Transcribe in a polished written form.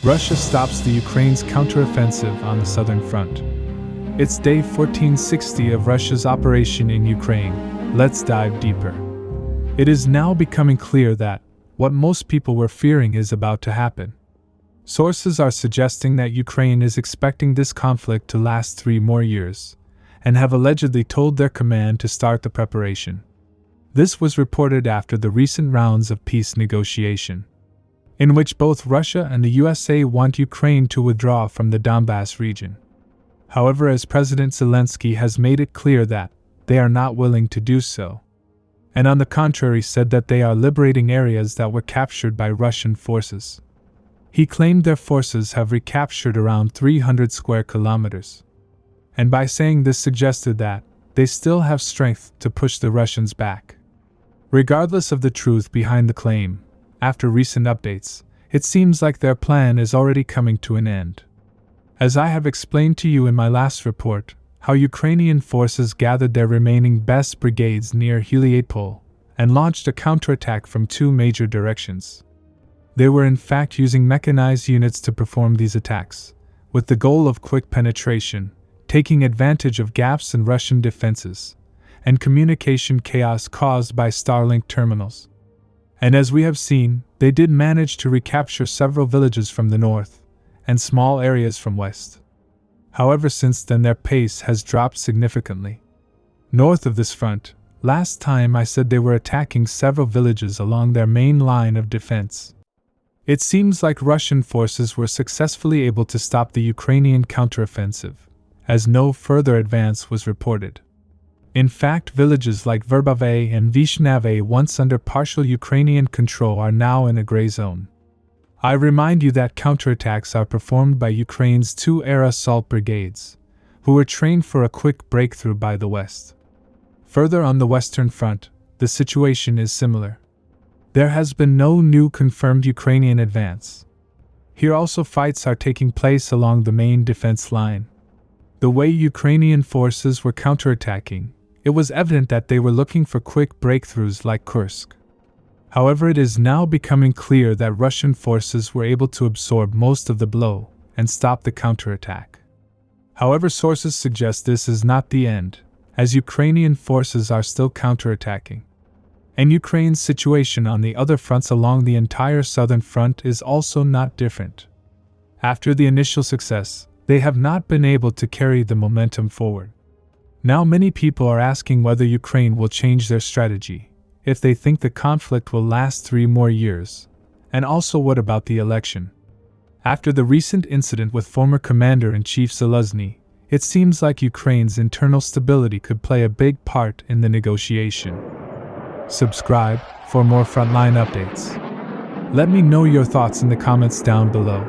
Russia stops the Ukraine's counteroffensive on the southern front. It's day 1460 of Russia's operation in Ukraine. Let's dive deeper. It is now becoming clear that what most people were fearing is about to happen. Sources are suggesting that Ukraine is expecting this conflict to last 3 more years, and have allegedly told their command to start the preparation. This was reported after the recent rounds of peace negotiation, in which both Russia and the USA want Ukraine to withdraw from the Donbass region. However, as President Zelensky has made it clear that they are not willing to do so, and on the contrary said that they are liberating areas that were captured by Russian forces. He claimed their forces have recaptured around 300 square kilometers, and by saying this suggested that they still have strength to push the Russians back. Regardless of the truth behind the claim, after recent updates, it seems like their plan is already coming to an end. As I have explained to you in my last report, how Ukrainian forces gathered their remaining best brigades near Heliopol and launched a counterattack from 2 major directions. They were in fact using mechanized units to perform these attacks, with the goal of quick penetration, taking advantage of gaps in Russian defenses, and communication chaos caused by Starlink terminals. And as we have seen, they did manage to recapture several villages from the north, and small areas from west. However, since then their pace has dropped significantly. North of this front, last time I said they were attacking several villages along their main line of defense. It seems like Russian forces were successfully able to stop the Ukrainian counteroffensive, as no further advance was reported. In fact, villages like Verbove and Vishnave, once under partial Ukrainian control, are now in a gray zone. I remind you that counterattacks are performed by Ukraine's 2 air assault brigades, who were trained for a quick breakthrough by the West. Further on the Western Front, the situation is similar. There has been no new confirmed Ukrainian advance. Here also fights are taking place along the main defense line. The way Ukrainian forces were counterattacking, it was evident that they were looking for quick breakthroughs like Kursk. However, it is now becoming clear that Russian forces were able to absorb most of the blow and stop the counterattack. However, sources suggest this is not the end, as Ukrainian forces are still counterattacking. And Ukraine's situation on the other fronts along the entire southern front is also not different. After the initial success, they have not been able to carry the momentum forward. Now many people are asking whether Ukraine will change their strategy, if they think the conflict will last 3 more years, and also what about the election. After the recent incident with former Commander-in-Chief Zelensky, it seems like Ukraine's internal stability could play a big part in the negotiation. Subscribe for more frontline updates. Let me know your thoughts in the comments down below.